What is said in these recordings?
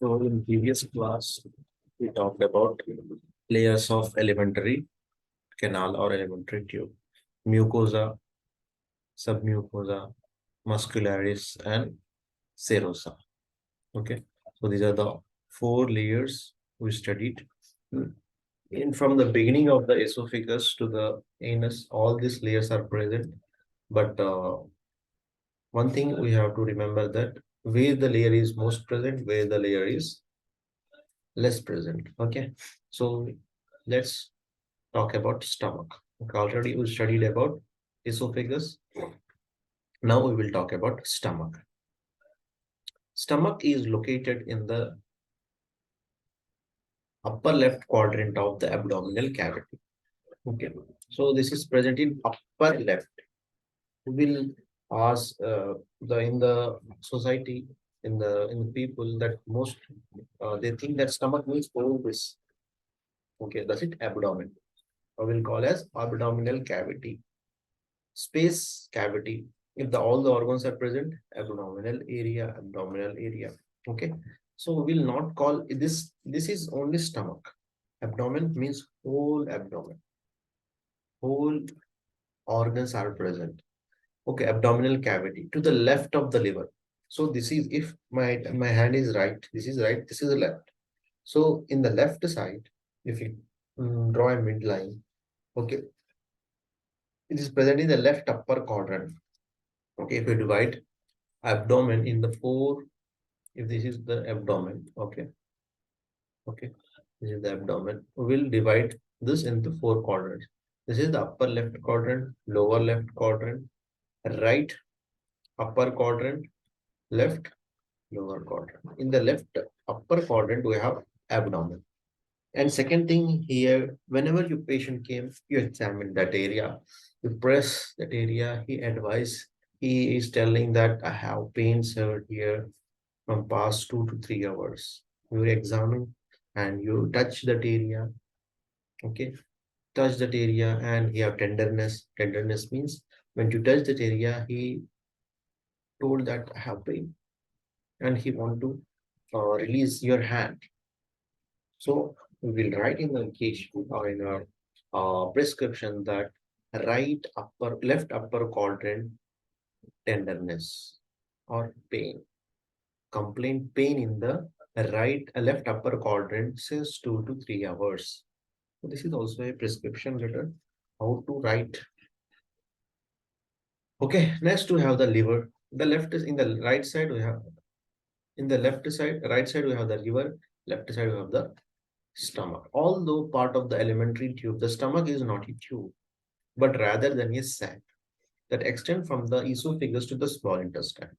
So in previous class, we talked about layers of alimentary canal or alimentary tube, mucosa, submucosa, muscularis, and serosa. Okay, so these are the four layers we studied. In from the beginning of the esophagus to the anus, all these layers are present. But one thing we have to remember that where the layer is most present, where the layer is less present. Okay, so let's talk about stomach. Okay, already we studied about esophagus. Now we will talk about stomach. Stomach is located in the upper left quadrant of the abdominal cavity. Okay, so this is present in upper left. We will ask the in the society in the people that most they think that stomach means all this. Okay, that's it. Abdomen. I will call as abdominal cavity. Space cavity. If the all the organs are present, abdominal area. Okay. So we will not call this. This is only stomach. Abdomen means whole abdomen. Whole organs are present. Okay, abdominal cavity to the left of the liver. So this is if my hand is right, this is right, this is left. So in the left side, if you draw a midline, okay, it is present in the left upper quadrant. Okay, if you divide abdomen in the four, if this is the abdomen, okay, this is the abdomen, we will divide this into four quadrants. This is the upper left quadrant, lower left quadrant, right upper quadrant, left lower quadrant. In the left upper quadrant, we have abdomen. And second thing here, whenever your patient came, you examine that area, you press that area, he is telling that I have pains over here from past 2 to 3 hours. You examine and you touch that area, okay? Touch that area and he have tenderness. Tenderness means when you touch that area, he told that I have pain and he want to release your hand. So we will write in the case or in our prescription that left upper quadrant tenderness or pain. Complaint pain in the left upper quadrant since 2 to 3 hours. So this is also a prescription letter. How to write? Okay, next we have the liver. The left is in the right side. We have in the left side, right side we have the liver. Left side we have the stomach. Although part of the alimentary tube, the stomach is not a tube, but rather than a sac that extend from the esophagus to the small intestine.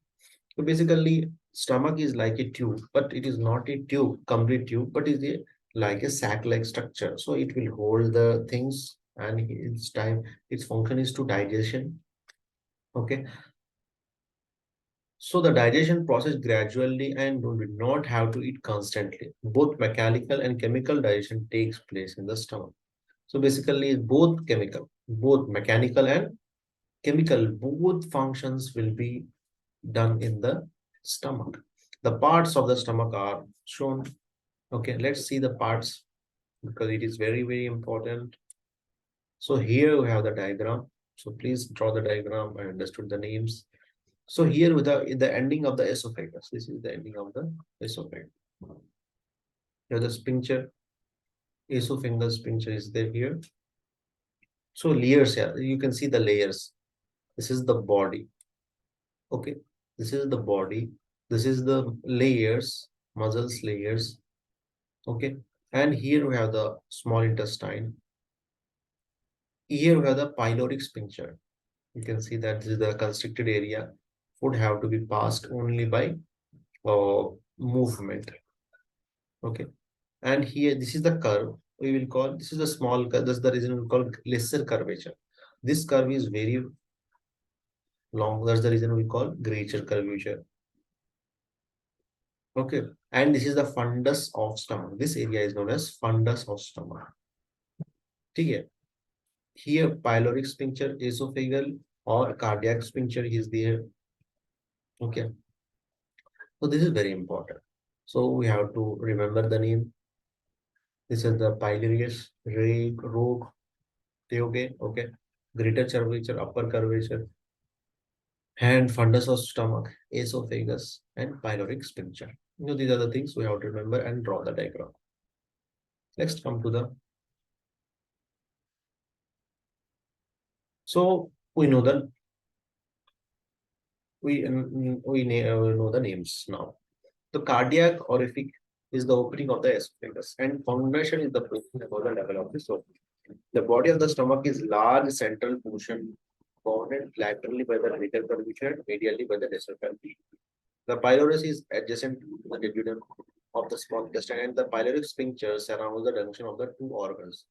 So basically, stomach is like a tube, but it is not a tube, complete tube, but is a like a sac-like structure. So it will hold the things, and its function is to digestion. Okay. So the digestion process gradually and do not have to eat constantly. Both mechanical and chemical digestion takes place in the stomach. So basically, both mechanical and chemical, both functions will be done in the stomach. The parts of the stomach are shown. Okay, let's see the parts because it is very, very important. So here we have the diagram. So please draw the diagram. I understood the names. So here with the ending of the esophagus, this is the ending of the esophagus. Here the sphincter, esophageal sphincter is there here. So layers here, you can see the layers. This is the body. Okay, this is the body. This is the layers, muscles layers. Okay, and here we have the small intestine. Here we have the pyloric sphincter. You can see that this is the constricted area. Would have to be passed only by movement. Okay, and here this is the curve. We will call this is a small curve. That's the reason we call lesser curvature. This curve is very long. That's the reason we call greater curvature. Okay, and this is the fundus of stomach. This area is known as fundus of stomach. Okay. Here pyloric sphincter, esophageal or cardiac sphincter is there. Okay, so this is very important. So we have to remember the name. This is the pylorus, rogue, okay, greater curvature, upper curvature, and fundus of stomach, esophagus, and pyloric sphincter. These are the things we have to remember and draw the diagram. Next, come to the. So we know that we know the names now. The cardiac orifice is the opening of the esophagus, and foundation is the position above the level of the stomach. The body of the stomach is large central portion bounded laterally by the greater curvature and medially by the lesser curvature. The pylorus is adjacent to the duodenum of the small intestine, and the pyloric sphincter surrounds the junction of the two organs.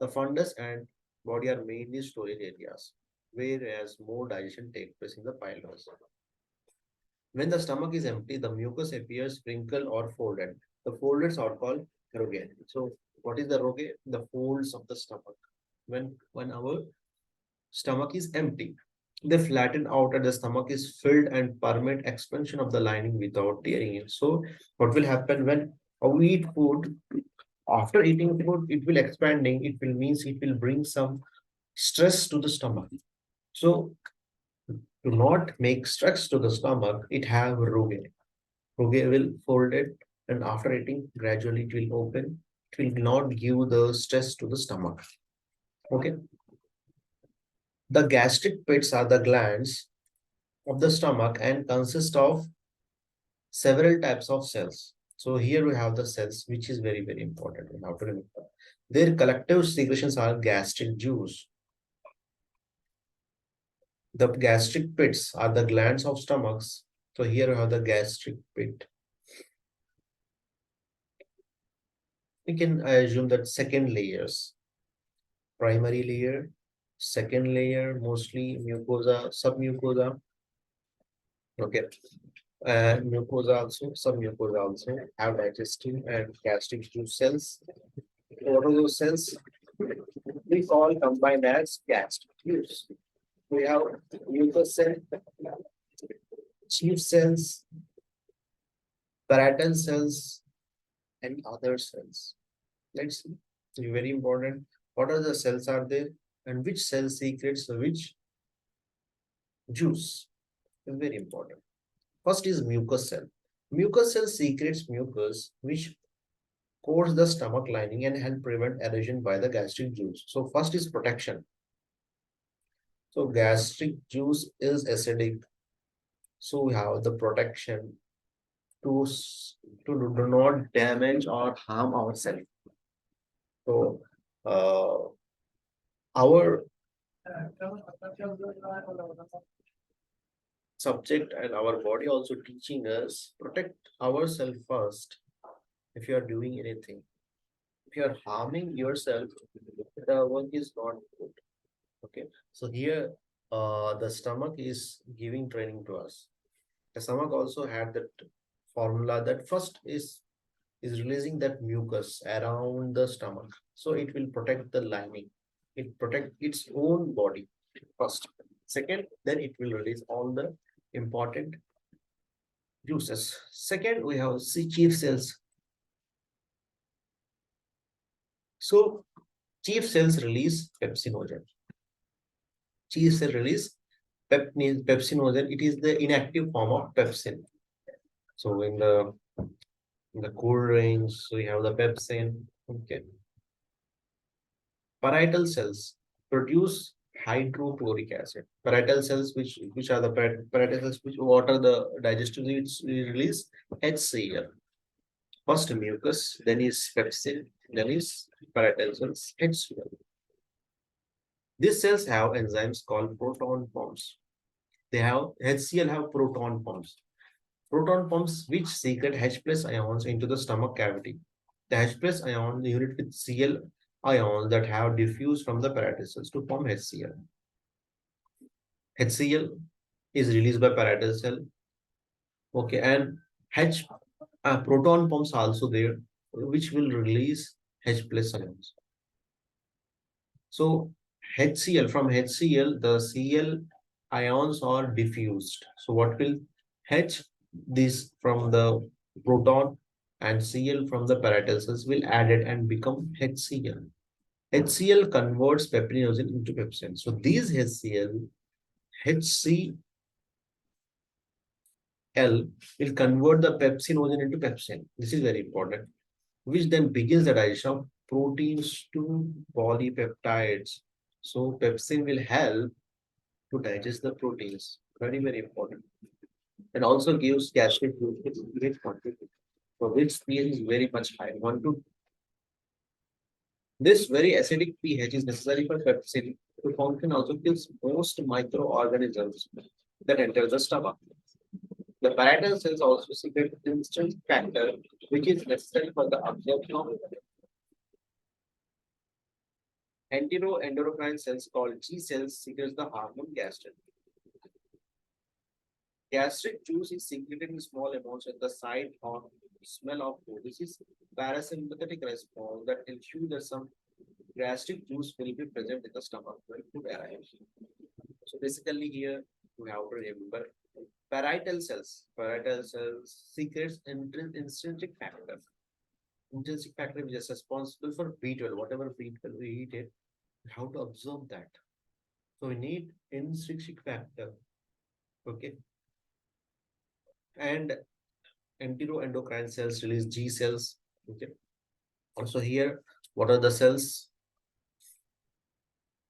The fundus and body are mainly storage areas, whereas more digestion takes place in the pylorus. When the stomach is empty, the mucus appears sprinkled or folded. The foldeds are called rogae. So, what is the rogae? The folds of the stomach. When our stomach is empty, they flatten out and the stomach is filled and permit expansion of the lining without tearing it. So, what will happen when we eat food? After eating food, it will expanding. It will means it will bring some stress to the stomach. So, to not make stress to the stomach, it have rogae. Rogae will fold it, and after eating, gradually it will open. It will not give the stress to the stomach. Okay. The gastric pits are the glands of the stomach and consist of several types of cells. So here we have the cells, which is very, very important. We have to remember. Their collective secretions are gastric juice. The gastric pits are the glands of stomachs. So here we have the gastric pit. We can assume that second layers, primary layer, second layer, mostly mucosa, submucosa. Okay. And mucosa also, submucosa also have digestive and gastric juice cells. What are those cells? We call combined as gastric juice. We have mucous cell, chief cells, parietal cells, and other cells. Let's see. It's very important. What are the cells are there and which cell secretes which juice? It's very important. First is mucous cell. Mucous cell secretes mucus which coats the stomach lining and help prevent erosion by the gastric juice. So first is protection. So gastric juice is acidic. So we have the protection to, to do not damage or harm ourselves. So our subject and our body also teaching us protect ourselves first if you are doing anything. If you are harming yourself, the work is not good. Okay. So here the stomach is giving training to us. The stomach also had that formula that first is releasing that mucus around the stomach. So it will protect the lining. It protect its own body first. Second, then it will release all the important juices. Second, we have chief cells. So chief cells release pepsinogen. Chief cell release pepsinogen. It is the inactive form of pepsin. So in the cool range, we have the pepsin. Okay. Parietal cells produce hydrochloric acid. Parietal cells, which are the parietal cells, which what are the digestive needs release? HCl. First mucus, then is pepsin, then is parietal cells, HCl. These cells have enzymes called proton pumps. They have HCl have proton pumps. Proton pumps which secrete H plus ions into the stomach cavity. The H plus ion unit with Cl ions that have diffused from the parietal cells to form HCl. HCl is released by parietal cell. Okay, and H proton pumps also there, which will release H plus ions. So HCl from HCl, the Cl ions are diffused. So what will H this from the proton and Cl from the parietal cells will add it and become HCl. HCl converts peptinogen into pepsin. So these HCl will convert the pepsinogen into pepsin. This is very important, which then begins the digestion of proteins to polypeptides. So pepsin will help to digest the proteins. Very, very important. And also gives gastric juice in great quantity, for which pH is very much high. One to this very acidic pH is necessary for pepsin to function. Also kills most microorganisms that enter the stomach. The parietal cells also secrete instant factor, which is necessary for the absorption of enteroendocrine cells called G cells secretes the hormone gastrin. Gastric juice is secreted in small amounts at the site or smell of food. This is parasympathetic response that ensures that some gastric juice will be present in the stomach when food arrives. So basically here we have to remember parietal cells. Parietal cells secretes intrinsic factor. Intrinsic factor which is responsible for B12. Whatever B12 we eat it, how to absorb that. So we need intrinsic factor. Okay. And enteroendocrine cells release G cells. Okay. Also here, what are the cells?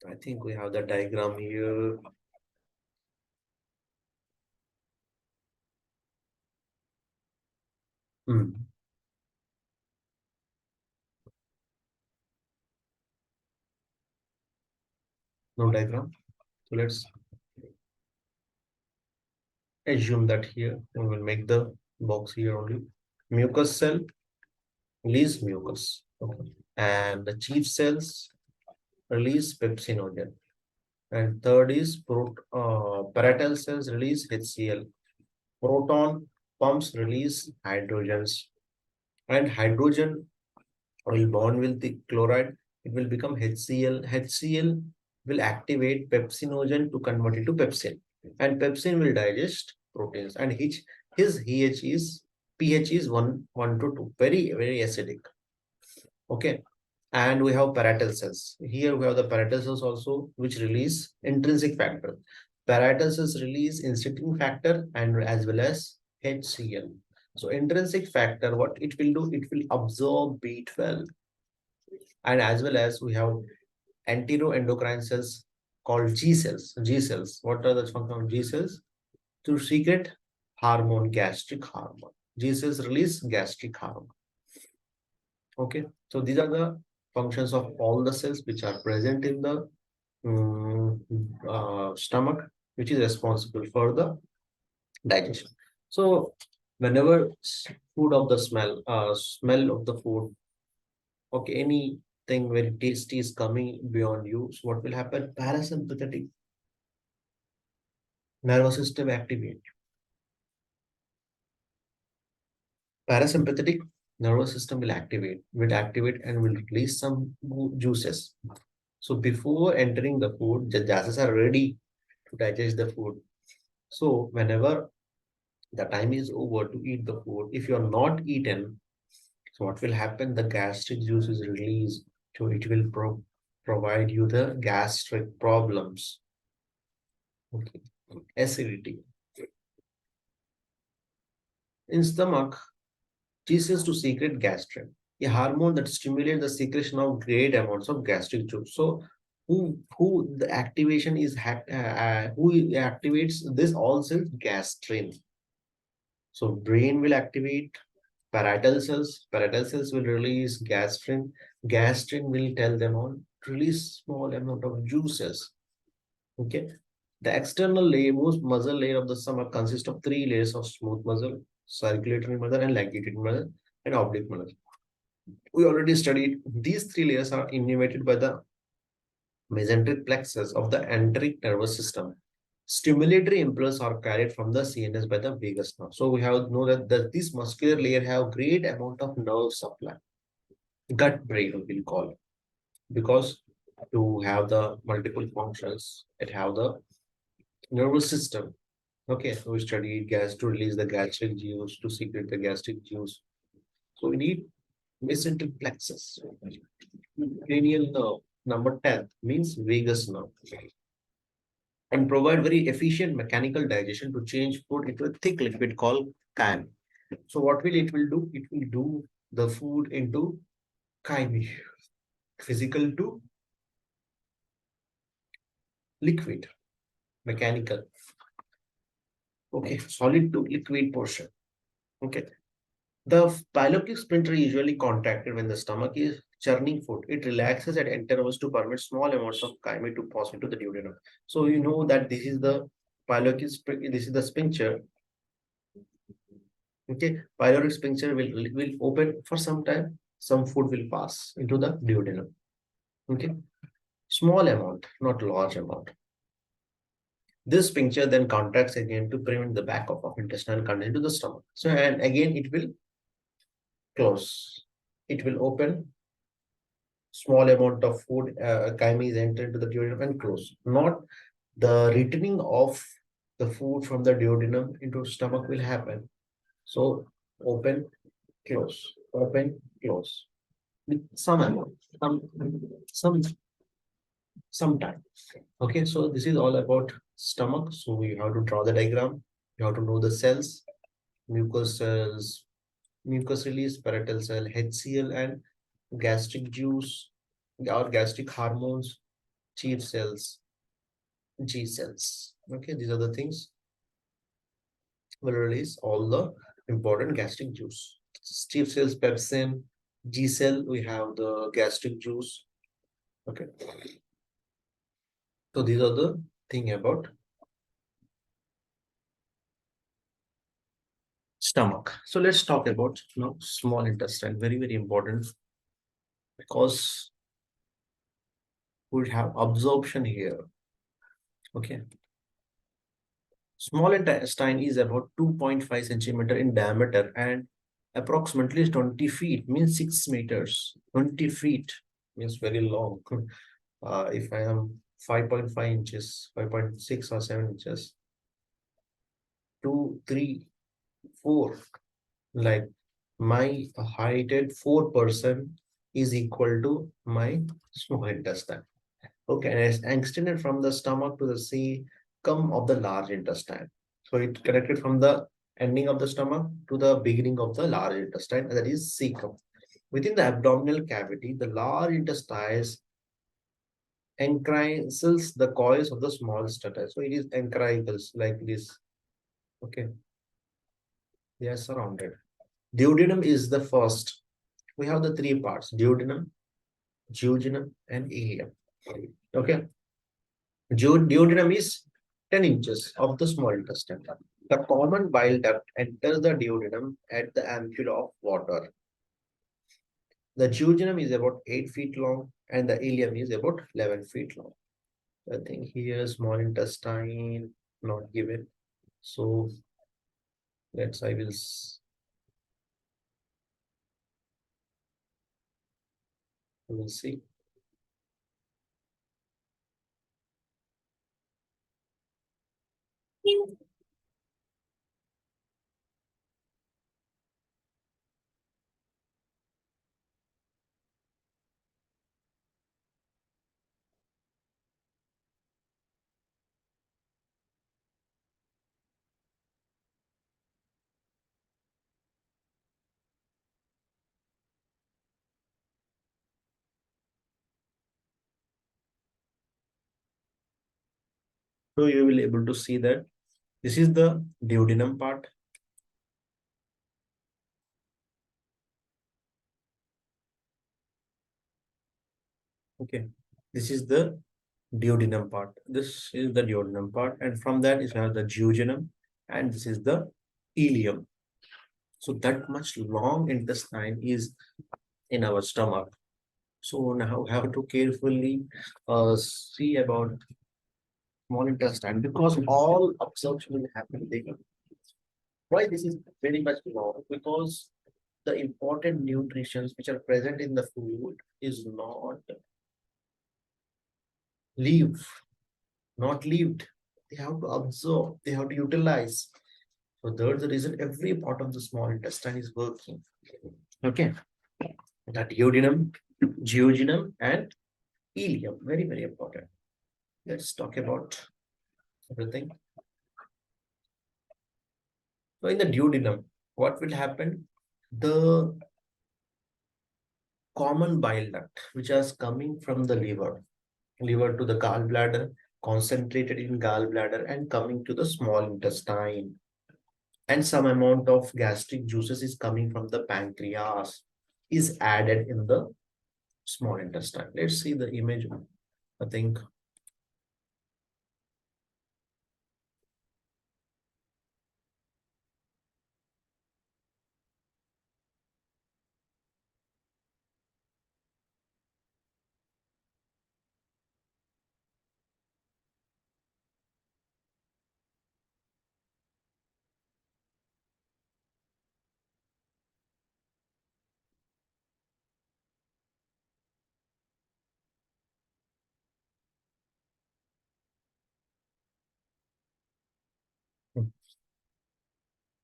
I think we have the diagram here. Hmm. No diagram. So let's assume that here we will make the box here only. Mucus cell release mucus. Okay. And the chief cells release pepsinogen. And third is parietal cells release HCl. Proton pumps release hydrogens. And hydrogen will bond with the chloride. It will become HCl. HCl will activate pepsinogen to convert it to pepsin. And pepsin will digest proteins. And his pH is 1 to 2. Very, very acidic. Okay. And we have parietal cells. Here we have the parietal cells also, which release intrinsic factor. Parietal cells release instituting factor and as well as HCl. So intrinsic factor, what it will do, it will absorb B12. And as well as we have enteroendocrine cells called G cells. G cells. What are the functions of G cells? To secrete hormone, gastric hormone. G cells release gastric hormone. Okay. So these are the functions of all the cells which are present in the stomach, which is responsible for the digestion. So whenever food of the smell of the food, okay, anything very tasty is coming beyond you, so what will happen? Parasympathetic nervous system activate. Parasympathetic nervous system will activate and will release some juices. So before entering the food, the gases are ready to digest the food. So whenever the time is over to eat the food, if you are not eaten, so what will happen? The gastric juice is released, so it will provide you the gastric problems. Okay. Acidity. In stomach, ceases to secrete gastrin, a hormone that stimulates the secretion of great amounts of gastric juice. So who the activation is who activates this all cells? Gastrin. So brain will activate parietal cells. Parietal cells will release gastrin. Gastrin will tell them on to release small amount of juices. Okay. The external layer, most muscle layer of the stomach consists of three layers of smooth muscle, circulatory muscle, and ligation muscle, and oblique muscle. We already studied these three layers are innervated by the mesenteric plexus of the enteric nervous system. Stimulatory impulses are carried from the CNS by the vagus nerve. So we have know that this muscular layer have great amount of nerve supply. Gut brain we will call it, because to have the multiple functions, it have the nervous system. Okay, so we studied gas to release the gastric juice, to secrete the gastric juice. So we need mesenteric plexus. Cranial nerve. Number 10 means vagus nerve. And provide very efficient mechanical digestion to change food into a thick liquid called chyme. So what will it will do? It will do the food into chyme, physical to liquid, mechanical. Okay, solid to liquid portion. Okay. The pilotic sphincter is usually contracted when the stomach is churning food. It relaxes at intervals to permit small amounts of chyme to pass into the duodenum. So you know that this is the pilotic, this is the sphincter. Okay, pyloric sphincter will open for some time. Some food will pass into the duodenum. Okay, small amount, not large amount. This sphincter then contracts again to prevent the backup of intestinal content to the stomach. So and again it will close. It will open. Small amount of food, chyme is entered into the duodenum and close. Not the returning of the food from the duodenum into stomach will happen. So open, close, open, close. With some amount, some sometime. Okay, so this is all about stomach. So you have to draw the diagram. You have to know the cells, mucous cells, mucus release, parietal cell, HCl, and gastric juice or gastric hormones, chief cells, G cells. Okay, these are the things will release all the important gastric juice. Chief cells, pepsin, G cell, we have the gastric juice. Okay, so these are the thing about stomach. So let's talk about small intestine. Very, very important because we have absorption here. Okay. Small intestine is about 2.5 centimeter in diameter and approximately 20 feet, means 6 meters. 20 feet means very long. If I am 5.5 inches, 5.6 or 7 inches, 2, 3, 4, like my heighted 4% is equal to my small intestine. Okay, and it's extended from the stomach to the cecum of the large intestine. So it connected from the ending of the stomach to the beginning of the large intestine, that is cecum. Within the abdominal cavity, the large intestine encircles the coils of the small intestine. So it is encircles like this. Okay, they are surrounded. Duodenum is the first. We have the three parts: duodenum, jejunum, and ileum. Okay, duodenum is 10 inches of the small intestine. The common bile duct enters the duodenum at the ampulla of water. The jejunum is about 8 feet long and the ileum is about 11 feet long. I think here small intestine not given. So let's we will see. So you will able to see that this is the duodenum part. Okay, this is the duodenum part. This is the duodenum part, and from that is have the jejunum, and this is the ileum. So that much long intestine is in our stomach. So now we have to carefully see about small intestine because all absorption will happen there. Why this is very much long? Because the important nutrients which are present in the food is not leave, not lived. They have to absorb, they have to utilize. So that's the reason every part of the small intestine is working. Okay, the duodenum, duodenum, and ileum. Very, very important. Let's talk about everything. So in the duodenum, what will happen? The common bile duct, which is coming from the liver to the gallbladder, concentrated in gallbladder and coming to the small intestine. And some amount of gastric juices is coming from the pancreas, is added in the small intestine. Let's see the image. I think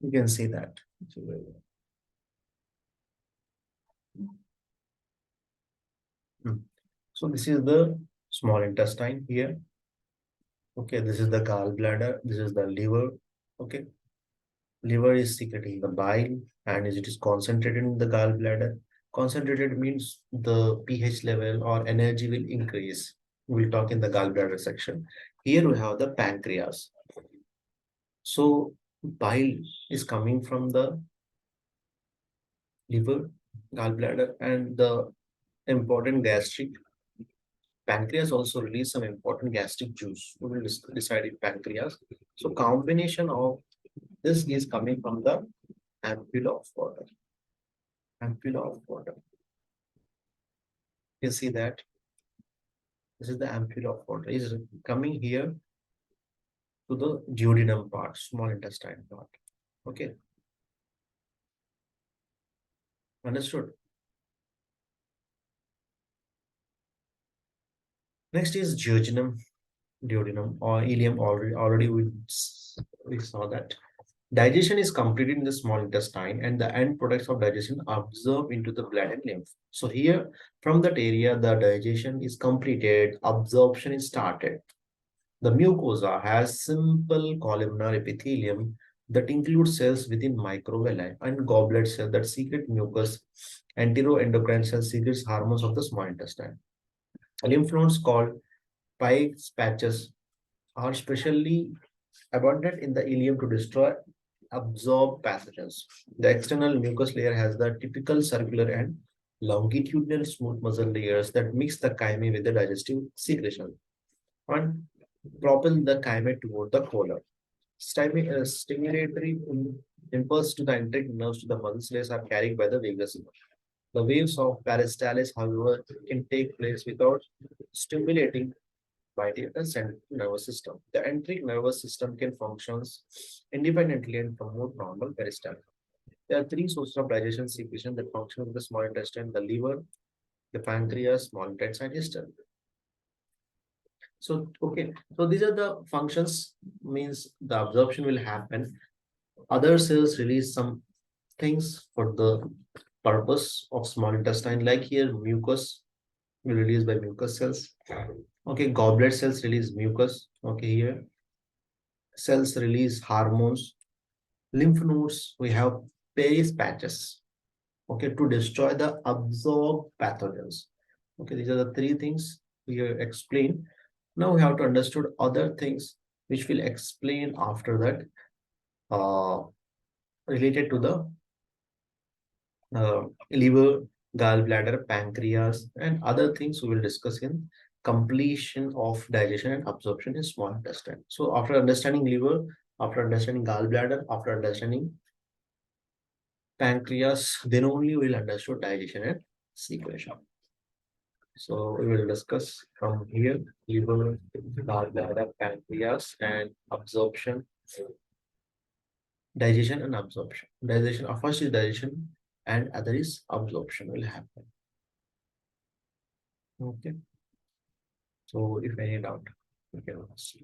you can see that. Hmm. So this is the small intestine here. Okay, this is the gallbladder. This is the liver. Okay, liver is secreting the bile and it is concentrated in the gallbladder. Concentrated means the pH level or energy will increase. We'll talk in the gallbladder section. Here we have the pancreas. So bile is coming from the liver, gallbladder, and the important gastric. Pancreas also release some important gastric juice. We will decide in pancreas. So combination of this is coming from the ampulla of water. Ampulla of water. You see that this is the ampulla of water. Is coming here to the duodenum part, small intestine part. Okay, understood. Next is duodenum, duodenum or ileum. Already we saw that. Digestion is completed in the small intestine and the end products of digestion absorb into the blood and lymph. So here from that area, the digestion is completed, absorption is started. The mucosa has simple columnar epithelium that includes cells within microvilli and goblet cells that secrete mucus. Enteroendocrine cells secretes hormones of the small intestine. Lymph nodes called Pike's patches are specially abundant in the ileum to destroy absorb pathogens. The external mucous layer has the typical circular and longitudinal smooth muscle layers that mix the chyme with the digestive secretion and propel the chyme toward the colon. Stimulatory impulse to the enteric nerves to the muscle layers are carried by the vagus nerve. The waves of peristalsis, however, can take place without stimulating by the central nervous system. The enteric nervous system can function independently and promote normal peristalsis. There are three sources of digestion secretion that function in the small intestine: the liver, the pancreas, small intestine, intestine. So, okay, so these are the functions, means the absorption will happen. Other cells release some things for the purpose of small intestine, like here mucus will release by mucus cells. Okay, goblet cells release mucus. Okay, here cells release hormones. Lymph nodes, we have Paris patches. Okay, to destroy the absorbed pathogens. Okay, these are the three things we explain. Now we have to understood other things which will explain after that, related to the liver, gallbladder, pancreas, and other things we will discuss in completion of digestion and absorption in small intestine. So after understanding liver, after understanding gallbladder, after understanding pancreas, then only we will understand digestion and secretion. So we will discuss from here liver, gallbladder, pancreas, and absorption, digestion and absorption. Digestion, first is digestion, and other is absorption will happen. Okay. So if any doubt, you can ask.